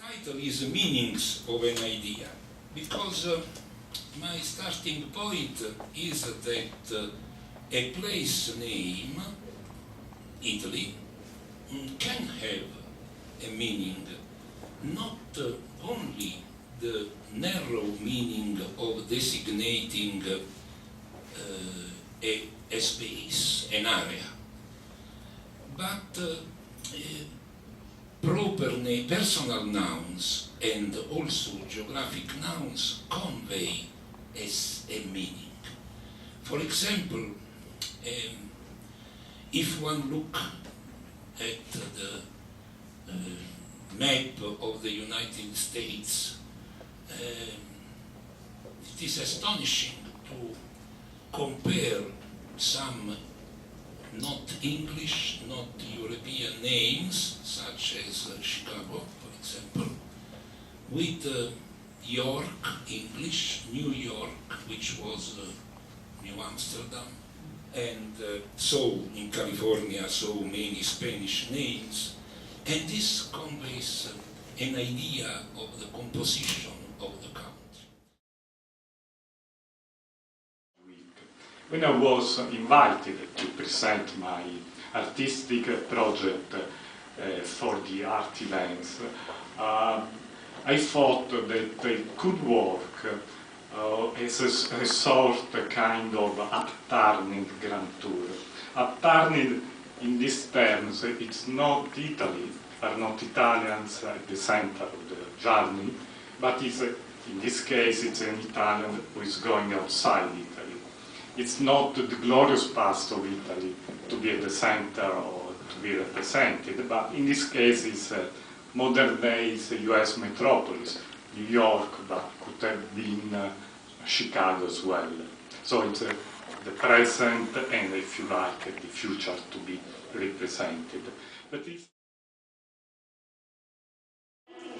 title is Meanings of an Idea, because my starting point is that a place name, Italy, can have a meaning, not only the narrow meaning of designating a space, an area, but proper personal nouns and also geographic nouns convey as a meaning. For example, if one look at the map of the United States, it is astonishing to compare some not English, not European names, such as Chicago, for example, with York, English, New York, which was New Amsterdam, and so in California, so many Spanish names, and this conveys an idea of the composition of the country. When I was invited to present my artistic project for the art events, I thought that it could work as a sort kind of upturning grand tour. Upturning in these terms, it's not Italy, are not Italians at the center of the journey, but it's in this case it's an Italian who is going outside Italy. It's not the glorious past of Italy to be at the center or to be represented, but in this case it's a modern day US metropolis, New York, but could have been Chicago as well. So it's the present and, if you like, the future to be represented. But it's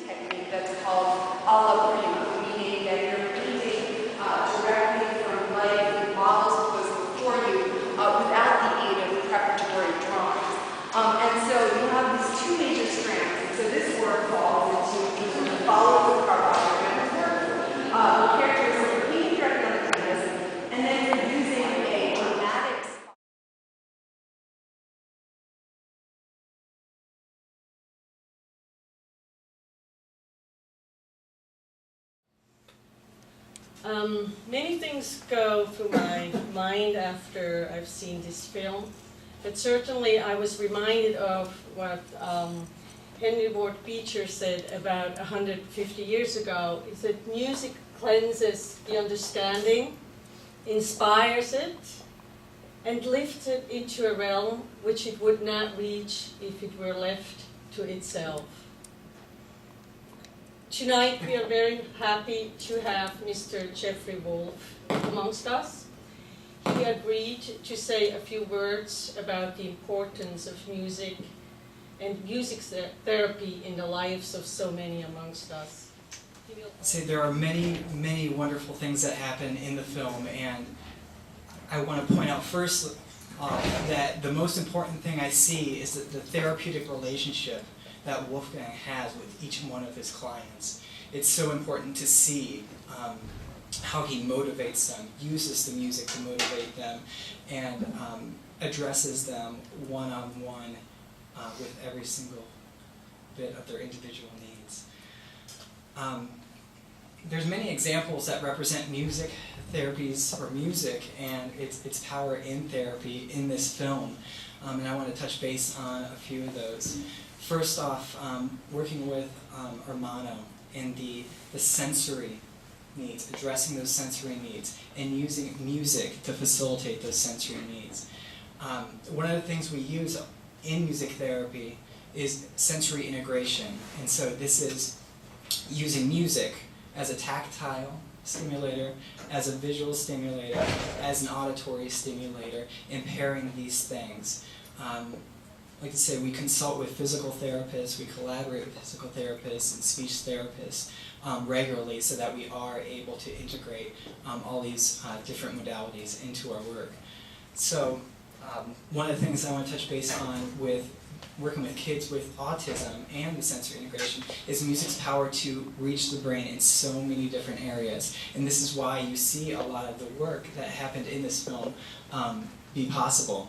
technique that's called alla prima, meaning that you're painting directly from life with models posed before you without the aid of preparatory drawings. And so you have these two major strands. So this work falls into follow the Caravaggio work, characters that are painting directly on the canvas, and then you're using a dramatic. Many things go through my mind after I've seen this film, but certainly I was reminded of what Henry Ward Beecher said about 150 years ago, is that music cleanses the understanding, inspires it, and lifts it into a realm which it would not reach if it were left to itself. Tonight we are very happy to have Mr. Jeffrey Wolf amongst us. He agreed to say a few words about the importance of music and music therapy in the lives of so many amongst us. Say there are many, many wonderful things that happen in the film, and I want to point out first that the most important thing I see is that the therapeutic relationship that Wolfgang has with each one of his clients. It's so important to see how he motivates them, uses the music to motivate them, and addresses them one-on-one with every single bit of their individual needs. There's many examples that represent music therapies or music and its power in therapy in this film, and I want to touch base on a few of those. First off, working with Ermanno in the sensory needs, addressing those sensory needs, and using music to facilitate those sensory needs. One of the things we use in music therapy is sensory integration, and so this is using music as a tactile stimulator, as a visual stimulator, as an auditory stimulator, and pairing these things. Like I say, we consult with physical therapists, we collaborate with physical therapists and speech therapists regularly so that we are able to integrate all these different modalities into our work. So one of the things I want to touch base on with working with kids with autism and the sensory integration is music's power to reach the brain in so many different areas. And this is why you see a lot of the work that happened in this film be possible.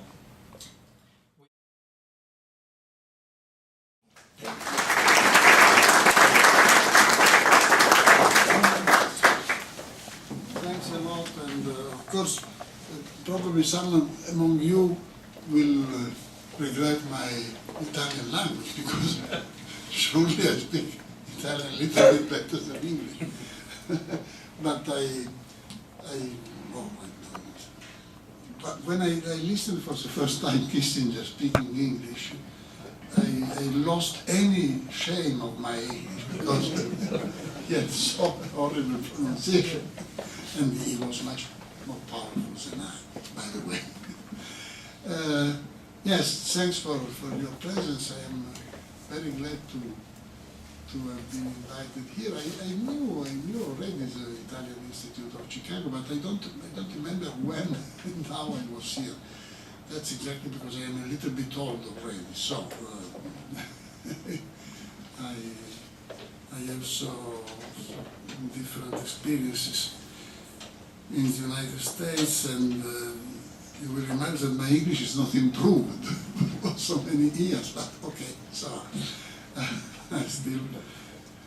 Thanks a lot, and of course, probably some among you will regret my Italian language, because surely I speak Italian a little bit better than English. But but when I listened for the first time Kissinger speaking English, I lost any shame of my English, because he had so horrible pronunciation, and he was much more powerful than I, by the way. Yes, thanks for your presence. I am very glad to have been invited here. I knew already the Italian Institute of Chicago, but I don't remember when and how I was here. That's exactly because I am a little bit old already. So I have so different experiences in the United States, and you will remember that my English is not improved for so many years, but okay, so I still...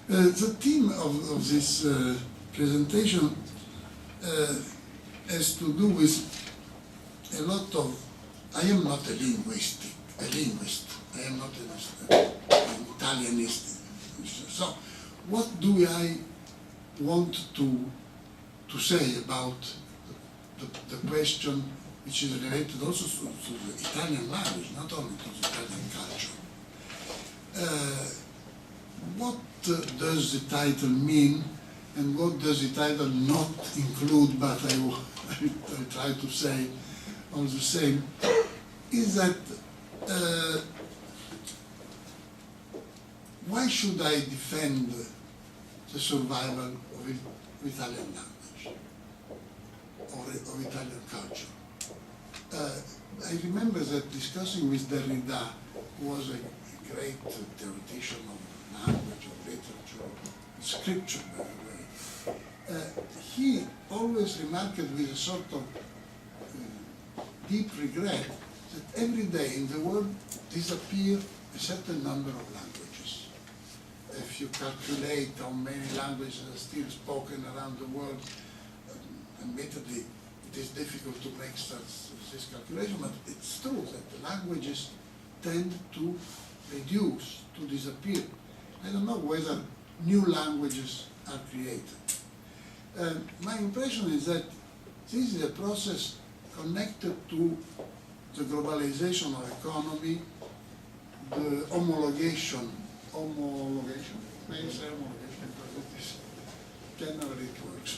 the theme of this presentation has to do with a lot of... I am not a linguist. I am not an Italianist. So, what do I want to say about the question which is related also to the Italian language, not only to the Italian culture? What does the title mean, and what does the title not include, but I try to say all the same, is that why should I defend the survival of Italian language or of Italian culture? I remember that discussing with Derrida, who was a great theoretician of language, of literature, of scripture, by the way. He always remarked with a sort of deep regret that every day in the world disappear a certain number of languages. If you calculate how many languages are still spoken around the world, admittedly it is difficult to make this calculation, but it's true that the languages tend to reduce, to disappear. I don't know whether new languages are created. My impression is that this is a process connected to the globalization of economy, the homologation, may I say homologation because it is generally it works,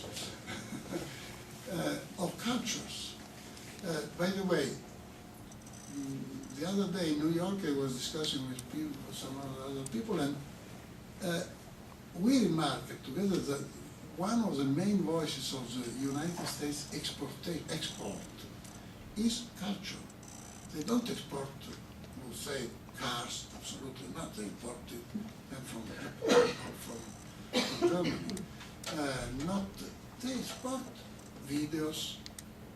of cultures. By the way, the other day in New York I was discussing with some other people, and we remarked together that one of the main voices of the United States export is culture. They don't export, we'll say, cars, absolutely not. They import them from Germany. They export videos,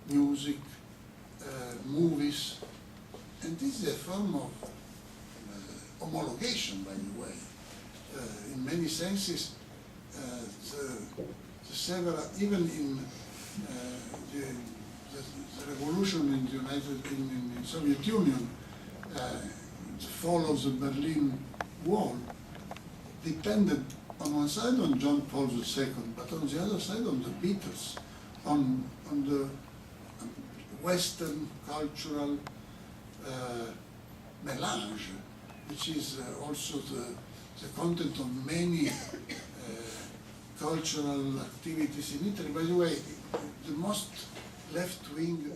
music, movies, and this is a form of homologation, by the way. In many senses, even in the revolution in the Soviet Union, the fall of the Berlin Wall depended on one side on John Paul II, but on the other side on the Beatles, on the Western cultural melange, which is also the content of many cultural activities in Italy. By the way, the most left-wing